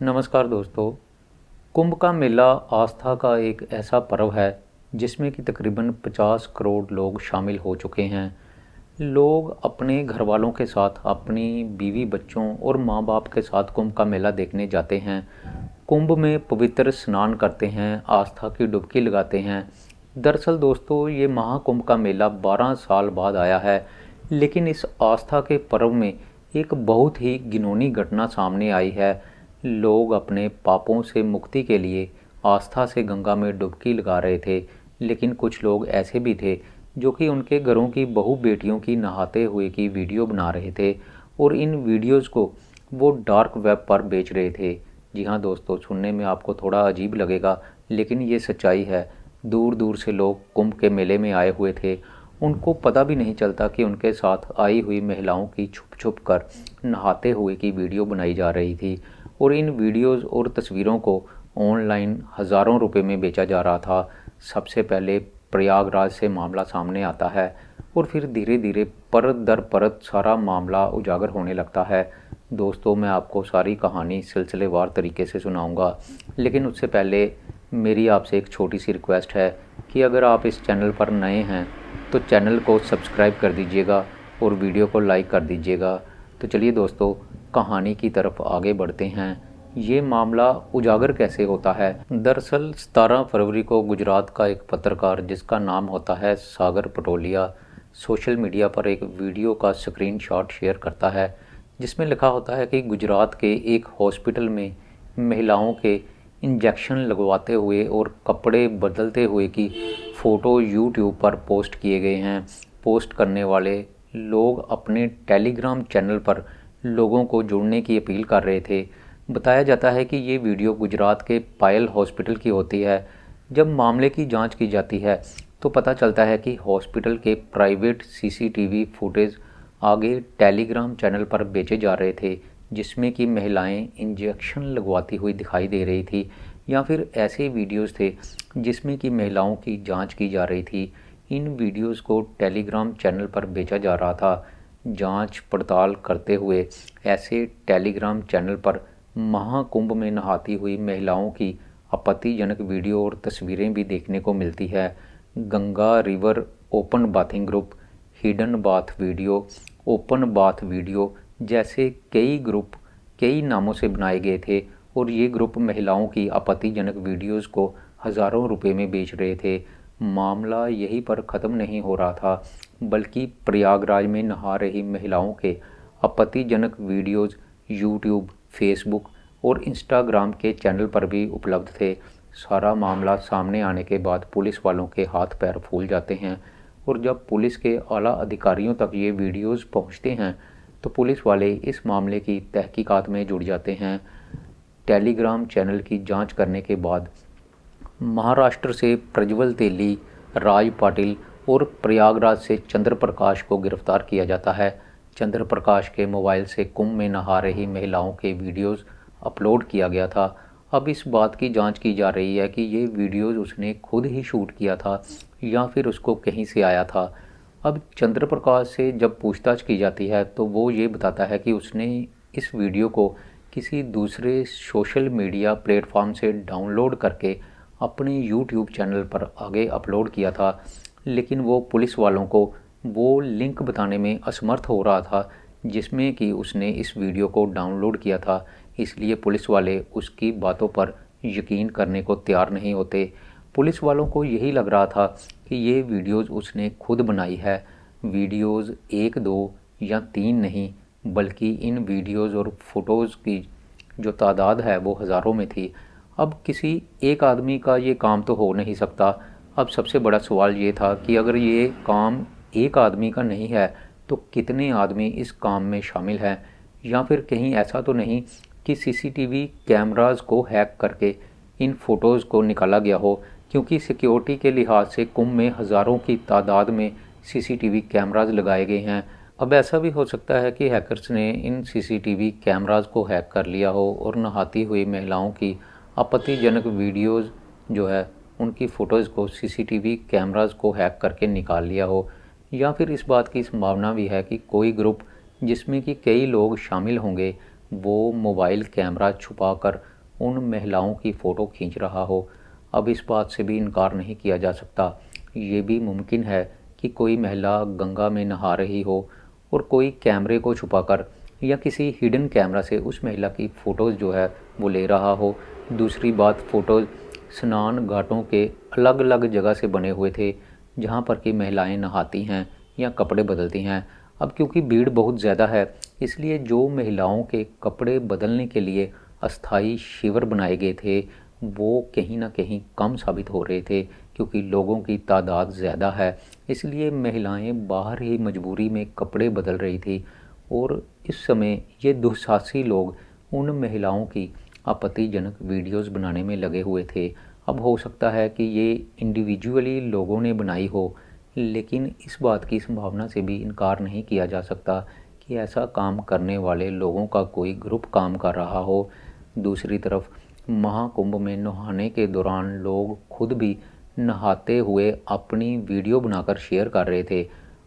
नमस्कार दोस्तों। कुंभ का मेला आस्था का एक ऐसा पर्व है जिसमें कि तकरीबन 50 करोड़ लोग शामिल हो चुके हैं। लोग अपने घर वालों के साथ, अपनी बीवी बच्चों और माँ बाप के साथ कुंभ का मेला देखने जाते हैं। कुंभ में पवित्र स्नान करते हैं, आस्था की डुबकी लगाते हैं। दरअसल दोस्तों, ये महाकुंभ का मेला 12 साल बाद आया है, लेकिन इस आस्था के पर्व में एक बहुत ही घिनौनी घटना सामने आई है। लोग अपने पापों से मुक्ति के लिए आस्था से गंगा में डुबकी लगा रहे थे, लेकिन कुछ लोग ऐसे भी थे जो कि उनके घरों की बहू बेटियों की नहाते हुए की वीडियो बना रहे थे और इन वीडियोस को वो डार्क वेब पर बेच रहे थे। जी हाँ दोस्तों, सुनने में आपको थोड़ा अजीब लगेगा, लेकिन ये सच्चाई है। दूर दूर से लोग कुंभ के मेले में आए हुए थे। उनको पता भी नहीं चलता कि उनके साथ आई हुई महिलाओं की छुप छुप कर नहाते हुए की वीडियो बनाई जा रही थी और इन वीडियोस और तस्वीरों को ऑनलाइन हज़ारों रुपए में बेचा जा रहा था। सबसे पहले प्रयागराज से मामला सामने आता है और फिर धीरे धीरे परत दर परत सारा मामला उजागर होने लगता है। दोस्तों, मैं आपको सारी कहानी सिलसिलेवार तरीके से सुनाऊंगा, लेकिन उससे पहले मेरी आपसे एक छोटी सी रिक्वेस्ट है कि अगर आप इस चैनल पर नए हैं तो चैनल को सब्सक्राइब कर दीजिएगा और वीडियो को लाइक कर दीजिएगा। तो चलिए दोस्तों, कहानी की तरफ आगे बढ़ते हैं। ये मामला उजागर कैसे होता है? दरअसल 17 फरवरी को गुजरात का एक पत्रकार, जिसका नाम होता है सागर पटोलिया, सोशल मीडिया पर एक वीडियो का स्क्रीनशॉट शेयर करता है जिसमें लिखा होता है कि गुजरात के एक हॉस्पिटल में महिलाओं के इंजेक्शन लगवाते हुए और कपड़े बदलते हुए की फ़ोटो यूट्यूब पर पोस्ट किए गए हैं। पोस्ट करने वाले लोग अपने टेलीग्राम चैनल पर लोगों को जुड़ने की अपील कर रहे थे। बताया जाता है कि ये वीडियो गुजरात के पायल हॉस्पिटल की होती है। जब मामले की जांच की जाती है तो पता चलता है कि हॉस्पिटल के प्राइवेट सीसीटीवी फुटेज आगे टेलीग्राम चैनल पर बेचे जा रहे थे, जिसमें कि महिलाएं इंजेक्शन लगवाती हुई दिखाई दे रही थी, या फिर ऐसे वीडियोस थे जिसमें कि महिलाओं की जांच की जा रही थी। इन वीडियोस को टेलीग्राम चैनल पर बेचा जा रहा था। जांच पड़ताल करते हुए ऐसे टेलीग्राम चैनल पर महाकुंभ में नहाती हुई महिलाओं की आपत्तिजनक वीडियो और तस्वीरें भी देखने को मिलती है। Ganga river open bathing group, hidden bath video, open bath video जैसे कई ग्रुप कई नामों से बनाए गए थे और ये ग्रुप महिलाओं की आपत्तिजनक वीडियोस को हज़ारों रुपए में बेच रहे थे। मामला यहीं पर ख़त्म नहीं हो रहा था, बल्कि प्रयागराज में नहा रही महिलाओं के आपत्तिजनक वीडियोस यूट्यूब, फेसबुक और इंस्टाग्राम के चैनल पर भी उपलब्ध थे। सारा मामला सामने आने के बाद पुलिस वालों के हाथ पैर फूल जाते हैं और जब पुलिस के आला अधिकारियों तक ये वीडियोस पहुंचते हैं तो पुलिस वाले इस मामले की तहकीकात में जुड़ जाते हैं। टेलीग्राम चैनल की जांच करने के बाद महाराष्ट्र से प्रज्वल तेली, राज पाटिल और प्रयागराज से चंद्र प्रकाश को गिरफ्तार किया जाता है। चंद्र प्रकाश के मोबाइल से कुंभ में नहा रही महिलाओं के वीडियोस अपलोड किया गया था। अब इस बात की जांच की जा रही है कि ये वीडियोस उसने खुद ही शूट किया था या फिर उसको कहीं से आया था। अब चंद्र प्रकाश से जब पूछताछ की जाती है तो वो ये बताता है कि उसने इस वीडियो को किसी दूसरे सोशल मीडिया प्लेटफॉर्म से डाउनलोड करके अपने यूट्यूब चैनल पर आगे अपलोड किया था, लेकिन वो पुलिस वालों को वो लिंक बताने में असमर्थ हो रहा था जिसमें कि उसने इस वीडियो को डाउनलोड किया था। इसलिए पुलिस वाले उसकी बातों पर यकीन करने को तैयार नहीं होते। पुलिस वालों को यही लग रहा था कि ये वीडियोज़ उसने खुद बनाई है। वीडियोज़ एक दो या तीन नहीं, बल्कि इन वीडियोज़ और फोटोज़ की जो तादाद है वो हज़ारों में थी। अब किसी एक आदमी का ये काम तो हो नहीं सकता। अब सबसे बड़ा सवाल ये था कि अगर ये काम एक आदमी का नहीं है तो कितने आदमी इस काम में शामिल हैं, या फिर कहीं ऐसा तो नहीं कि सीसीटीवी कैमरास को हैक करके इन फ़ोटोज़ को निकाला गया हो, क्योंकि सिक्योरिटी के लिहाज से कुंभ में हज़ारों की तादाद में सीसीटीवी कैमरास लगाए गए हैं। अब ऐसा भी हो सकता है कि हैकर्स ने इन सीसीटीवी कैमरास को हैक कर लिया हो और नहाती हुई महिलाओं की आपत्तिजनक वीडियोज़ जो है उनकी फ़ोटोज़ को सीसीटीवी कैमरास को हैक करके निकाल लिया हो, या फिर इस बात की संभावना भी है कि कोई ग्रुप जिसमें कि कई लोग शामिल होंगे वो मोबाइल कैमरा छुपाकर उन महिलाओं की फ़ोटो खींच रहा हो। अब इस बात से भी इनकार नहीं किया जा सकता। ये भी मुमकिन है कि कोई महिला गंगा में नहा रही हो और कोई कैमरे को छुपाकर या किसी हिडन कैमरा से उस महिला की फ़ोटोज़ जो है वो ले रहा हो। दूसरी बात, फ़ोटोज़ स्नान घाटों के अलग अलग जगह से बने हुए थे जहाँ पर कि महिलाएं नहाती हैं या कपड़े बदलती हैं। अब क्योंकि भीड़ बहुत ज़्यादा है, इसलिए जो महिलाओं के कपड़े बदलने के लिए अस्थाई शिविर बनाए गए थे वो कहीं ना कहीं कम साबित हो रहे थे, क्योंकि लोगों की तादाद ज़्यादा है। इसलिए महिलाएं बाहर ही मजबूरी में कपड़े बदल रही थी और इस समय ये दुस्साहसी लोग उन महिलाओं की आपत्तिजनक वीडियोस बनाने में लगे हुए थे। अब हो सकता है कि ये इंडिविजुअली लोगों ने बनाई हो, लेकिन इस बात की संभावना से भी इनकार नहीं किया जा सकता कि ऐसा काम करने वाले लोगों का कोई ग्रुप काम कर रहा हो। दूसरी तरफ महाकुंभ में नहाने के दौरान लोग खुद भी नहाते हुए अपनी वीडियो बनाकर शेयर कर रहे थे।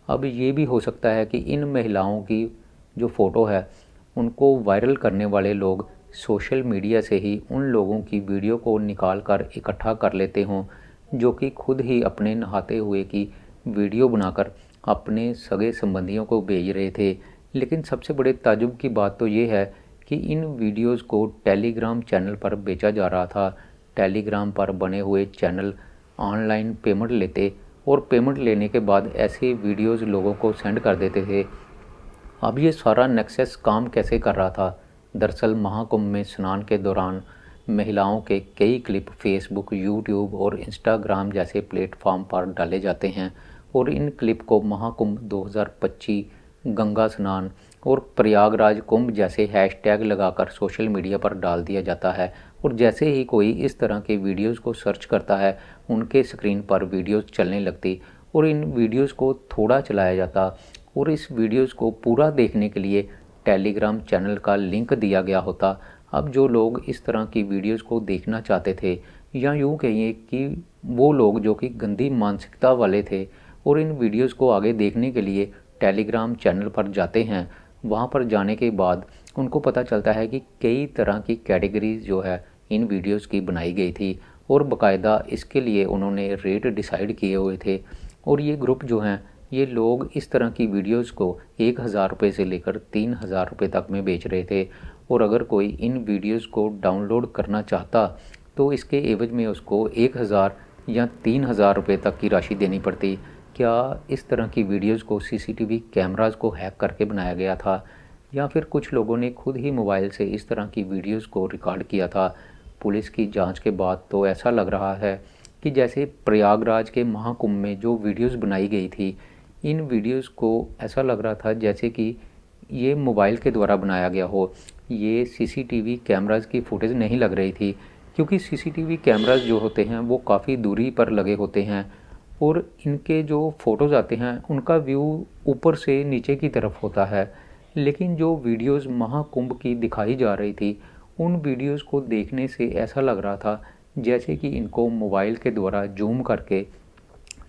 अब ये भी हो सकता है कि इन महिलाओं की जो फ़ोटो है उनको वायरल करने वाले लोग सोशल मीडिया से ही उन लोगों की वीडियो को निकाल कर इकट्ठा कर लेते हों, जो कि खुद ही अपने नहाते हुए की वीडियो बनाकर अपने सगे संबंधियों को भेज रहे थे। लेकिन सबसे बड़े ताज्जुब की बात तो ये है कि इन वीडियोस को टेलीग्राम चैनल पर बेचा जा रहा था। टेलीग्राम पर बने हुए चैनल ऑनलाइन पेमेंट लेते और पेमेंट लेने के बाद ऐसे वीडियोस लोगों को सेंड कर देते थे। अब ये सारा नेक्सस काम कैसे कर रहा था? दरअसल महाकुंभ में स्नान के दौरान महिलाओं के कई क्लिप फेसबुक, यूट्यूब और इंस्टाग्राम जैसे प्लेटफॉर्म पर डाले जाते हैं और इन क्लिप को महाकुंभ 2025, गंगा स्नान और प्रयागराज कुंभ जैसे हैशटैग लगाकर सोशल मीडिया पर डाल दिया जाता है। और जैसे ही कोई इस तरह के वीडियोस को सर्च करता है, उनके स्क्रीन पर वीडियोस चलने लगती और इन वीडियोस को थोड़ा चलाया जाता और इस वीडियोस को पूरा देखने के लिए टेलीग्राम चैनल का लिंक दिया गया होता। अब जो लोग इस तरह की वीडियोस को देखना चाहते थे, या यूँ कहिए कि वो लोग जो कि गंदी मानसिकता वाले थे और इन वीडियोस को आगे देखने के लिए टेलीग्राम चैनल पर जाते हैं, वहाँ पर जाने के बाद उनको पता चलता है कि कई तरह की कैटेगरीज जो है इन वीडियोस की बनाई गई थी और बाकायदा इसके लिए उन्होंने रेट डिसाइड किए हुए थे। और ये ग्रुप जो हैं, ये लोग इस तरह की वीडियोस को 1000 रुपये से लेकर 3000 रुपये तक में बेच रहे थे और अगर कोई इन वीडियोस को डाउनलोड करना चाहता तो इसके एवज में उसको 1000 या 3000 रुपये तक की राशि देनी पड़ती। क्या इस तरह की वीडियोस को सीसीटीवी कैमरास को हैक करके बनाया गया था, या फिर कुछ लोगों ने खुद ही मोबाइल से इस तरह की वीडियोस को रिकॉर्ड किया था? पुलिस की जांच के बाद तो ऐसा लग रहा है कि जैसे प्रयागराज के महाकुंभ में जो वीडियोस बनाई गई थी, इन वीडियोस को ऐसा लग रहा था जैसे कि ये मोबाइल के द्वारा बनाया गया हो। ये सीसीटीवी कैमरास की फुटेज नहीं लग रही थी, क्योंकि सीसीटीवी कैमरास जो होते हैं वो काफ़ी दूरी पर लगे होते हैं और इनके जो फ़ोटोज़ आते हैं उनका व्यू ऊपर से नीचे की तरफ होता है। लेकिन जो वीडियोस महाकुंभ की दिखाई जा रही थी, उन वीडियोस को देखने से ऐसा लग रहा था जैसे कि इनको मोबाइल के द्वारा जूम करके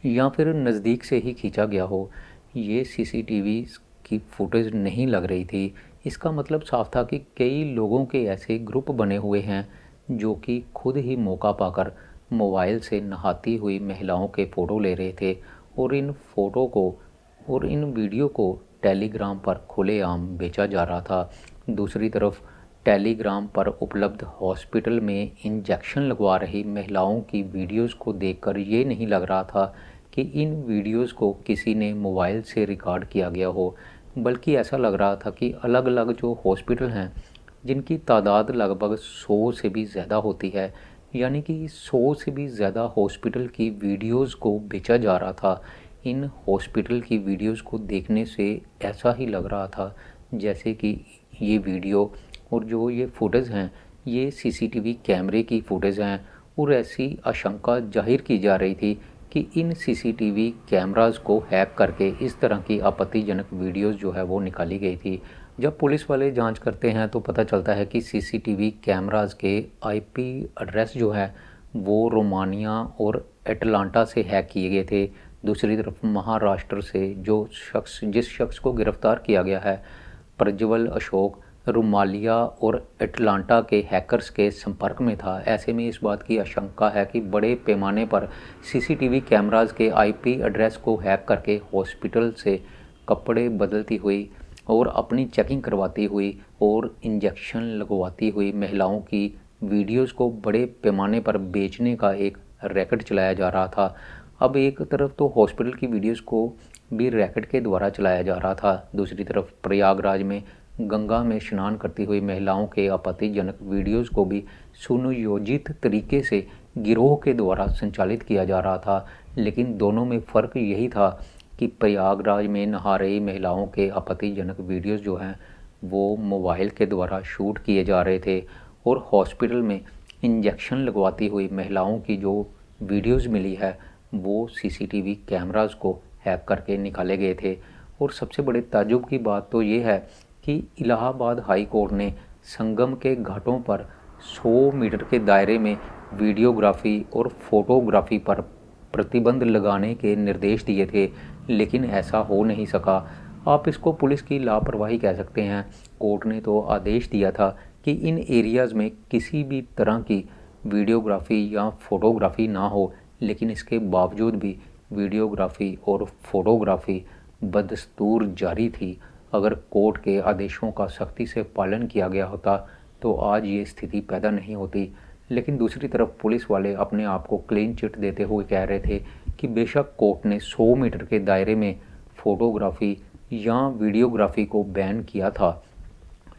या फिर नज़दीक से ही खींचा गया हो। ये सीसीटीवी की फुटेज नहीं लग रही थी। इसका मतलब साफ था कि कई लोगों के ऐसे ग्रुप बने हुए हैं जो कि खुद ही मौका पाकर मोबाइल से नहाती हुई महिलाओं के फ़ोटो ले रहे थे और इन फ़ोटो को और इन वीडियो को टेलीग्राम पर खुलेआम बेचा जा रहा था। दूसरी तरफ टेलीग्राम पर उपलब्ध हॉस्पिटल में इंजेक्शन लगवा रही महिलाओं की वीडियोस को देखकर ये नहीं लग रहा था कि इन वीडियोस को किसी ने मोबाइल से रिकॉर्ड किया गया हो, बल्कि ऐसा लग रहा था कि अलग अलग जो हॉस्पिटल हैं जिनकी तादाद लगभग 100 से भी ज़्यादा होती है, यानी कि 100 से भी ज़्यादा हॉस्पिटल की वीडियोस को बेचा जा रहा था। इन हॉस्पिटल की वीडियोस को देखने से ऐसा ही लग रहा था जैसे कि ये वीडियो और जो ये फुटेज हैं ये सीसीटीवी कैमरे की फुटेज हैं और ऐसी आशंका जाहिर की जा रही थी कि इन सीसीटीवी कैमरास को हैक करके इस तरह की आपत्तिजनक वीडियोस जो है वो निकाली गई थी। जब पुलिस वाले जांच करते हैं तो पता चलता है कि सीसीटीवी कैमरास के आईपी एड्रेस जो है वो रोमानिया और एटलांटा से हैक किए गए थे। दूसरी तरफ महाराष्ट्र से जिस शख्स को गिरफ्तार किया गया है, प्रज्वल अशोक, रोमालिया और अटलांटा के हैकर्स के संपर्क में था। ऐसे में इस बात की आशंका है कि बड़े पैमाने पर सीसीटीवी कैमरास के आईपी एड्रेस को हैक करके हॉस्पिटल से कपड़े बदलती हुई और अपनी चेकिंग करवाती हुई और इंजेक्शन लगवाती हुई महिलाओं की वीडियोस को बड़े पैमाने पर बेचने का एक रैकेट चलाया जा रहा था। अब एक तरफ तो हॉस्पिटल की वीडियोस को भी रैकेट के द्वारा चलाया जा रहा था, दूसरी तरफ प्रयागराज में गंगा में स्नान करती हुई महिलाओं के आपत्तिजनक वीडियोस को भी सुनियोजित तरीके से गिरोह के द्वारा संचालित किया जा रहा था। लेकिन दोनों में फ़र्क यही था कि प्रयागराज में नहा रही महिलाओं के आपत्तिजनक वीडियोस जो हैं वो मोबाइल के द्वारा शूट किए जा रहे थे और हॉस्पिटल में इंजेक्शन लगवाती हुई महिलाओं की जो वीडियोस मिली है वो सीसीटीवी कैमरास को हैक करके निकाले गए थे। और सबसे बड़े ताज्जुब की बात तो ये है कि इलाहाबाद हाई कोर्ट ने संगम के घाटों पर 100 मीटर के दायरे में वीडियोग्राफी और फोटोग्राफी पर प्रतिबंध लगाने के निर्देश दिए थे, लेकिन ऐसा हो नहीं सका। आप इसको पुलिस की लापरवाही कह सकते हैं। कोर्ट ने तो आदेश दिया था कि इन एरियाज़ में किसी भी तरह की वीडियोग्राफी या फोटोग्राफी ना हो, लेकिन इसके बावजूद भी वीडियोग्राफी और फोटोग्राफी बदस्तूर जारी थी। अगर कोर्ट के आदेशों का सख्ती से पालन किया गया होता तो आज ये स्थिति पैदा नहीं होती। लेकिन दूसरी तरफ पुलिस वाले अपने आप को क्लीन चिट देते हुए कह रहे थे कि बेशक कोर्ट ने 100 मीटर के दायरे में फ़ोटोग्राफी या वीडियोग्राफी को बैन किया था,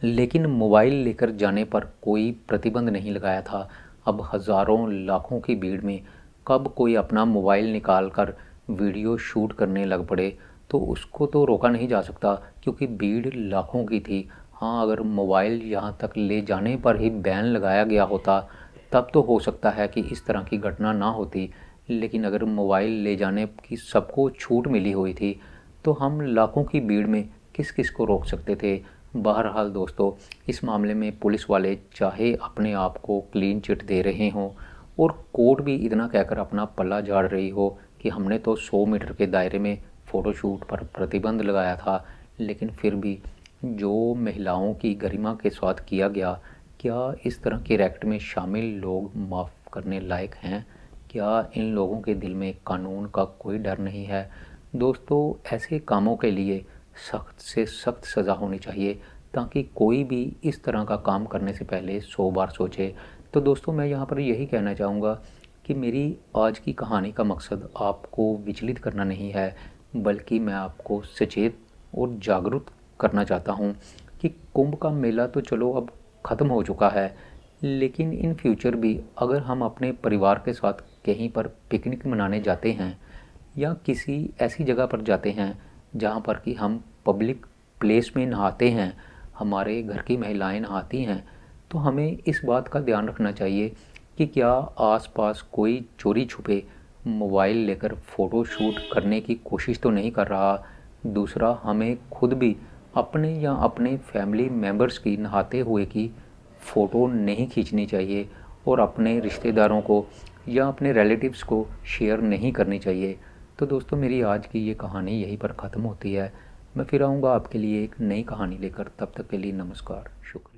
लेकिन मोबाइल लेकर जाने पर कोई प्रतिबंध नहीं लगाया था। अब हज़ारों लाखों की भीड़ में कब कोई अपना मोबाइल निकाल कर वीडियो शूट करने लग पड़े तो उसको तो रोका नहीं जा सकता, क्योंकि भीड़ लाखों की थी। हाँ, अगर मोबाइल यहाँ तक ले जाने पर ही बैन लगाया गया होता तब तो हो सकता है कि इस तरह की घटना ना होती, लेकिन अगर मोबाइल ले जाने की सबको छूट मिली हुई थी तो हम लाखों की भीड़ में किस किस को रोक सकते थे। बहरहाल दोस्तों, इस मामले में पुलिस वाले चाहे अपने आप को क्लीन चिट दे रहे हों और कोर्ट भी इतना कहकर अपना पल्ला झाड़ रही हो कि हमने तो 100 मीटर के दायरे में फ़ोटोशूट पर प्रतिबंध लगाया था, लेकिन फिर भी जो महिलाओं की गरिमा के साथ किया गया, क्या इस तरह के रैकेट में शामिल लोग माफ़ करने लायक हैं? क्या इन लोगों के दिल में कानून का कोई डर नहीं है? दोस्तों, ऐसे कामों के लिए सख्त से सख्त सज़ा होनी चाहिए ताकि कोई भी इस तरह का काम करने से पहले 100 बार सोचे। तो दोस्तों, मैं यहाँ पर यही कहना चाहूँगा कि मेरी आज की कहानी का मकसद आपको विचलित करना नहीं है, बल्कि मैं आपको सचेत और जागरूक करना चाहता हूँ कि कुंभ का मेला तो चलो अब ख़त्म हो चुका है, लेकिन इन फ्यूचर भी अगर हम अपने परिवार के साथ कहीं पर पिकनिक मनाने जाते हैं या किसी ऐसी जगह पर जाते हैं जहाँ पर कि हम पब्लिक प्लेस में नहाते हैं, हमारे घर की महिलाएं नहाती हैं, तो हमें इस बात का ध्यान रखना चाहिए कि क्या आसपास कोई चोरी छुपे मोबाइल लेकर फ़ोटो शूट करने की कोशिश तो नहीं कर रहा। दूसरा, हमें खुद भी अपने या अपने फैमिली मेम्बर्स की नहाते हुए की फ़ोटो नहीं खींचनी चाहिए और अपने रिश्तेदारों को या अपने रिलेटिव्स को शेयर नहीं करनी चाहिए। तो दोस्तों, मेरी आज की ये कहानी यहीं पर ख़त्म होती है। मैं फिर आऊँगा आपके लिए एक नई कहानी लेकर। तब तक के लिए नमस्कार, शुक्रिया।